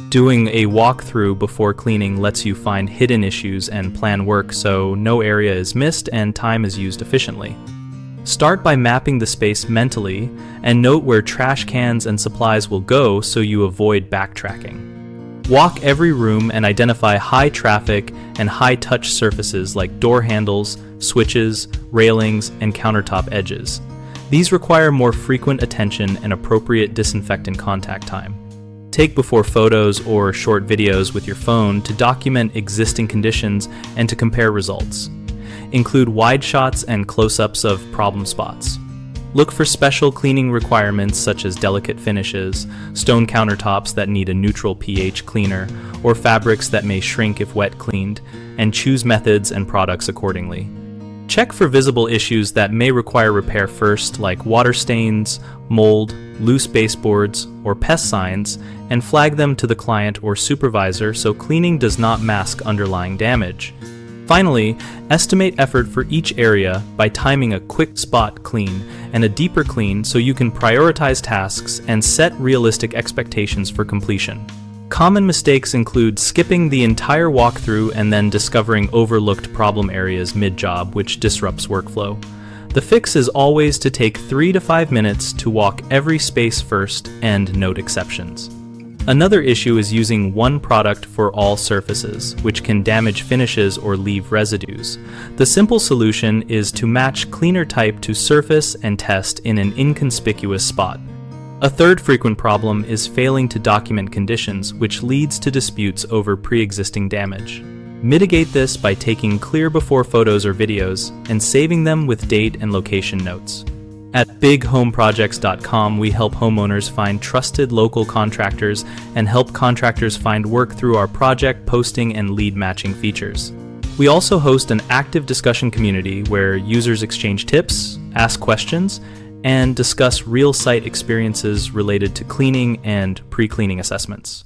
Doing a walkthrough before cleaning lets you find hidden issues and plan work so no area is missed and time is used efficiently. Start by mapping the space mentally and note where trash cans and supplies will go so you avoid backtracking. Walk every room and identify high traffic and high touch surfaces like door handles, switches, railings, and countertop edges. These require more frequent attention and appropriate disinfectant contact time. Take before photos or short videos with your phone to document existing conditions and to compare results. Include wide shots and close-ups of problem spots. Look for special cleaning requirements such as delicate finishes, stone countertops that need a neutral pH cleaner, or fabrics that may shrink if wet cleaned, and choose methods and products accordingly. Check for visible issues that may require repair first, like water stains, mold, loose baseboards, or pest signs, and flag them to the client or supervisor so cleaning does not mask underlying damage. Finally, estimate effort for each area by timing a quick spot clean and a deeper clean so you can prioritize tasks and set realistic expectations for completion. Common mistakes include skipping the entire walkthrough and then discovering overlooked problem areas mid-job, which disrupts workflow. The fix is always to take 3 to 5 minutes to walk every space first and note exceptions. Another issue is using one product for all surfaces, which can damage finishes or leave residues. The simple solution is to match cleaner type to surface and test in an inconspicuous spot. A third frequent problem is failing to document conditions, which leads to disputes over pre-existing damage. Mitigate this by taking clear before photos or videos and saving them with date and location notes. At bighomeprojects.com, we help homeowners find trusted local contractors and help contractors find work through our project posting and lead matching features. We also host an active discussion community where users exchange tips, ask questions, and discuss real site experiences related to cleaning and pre-cleaning assessments.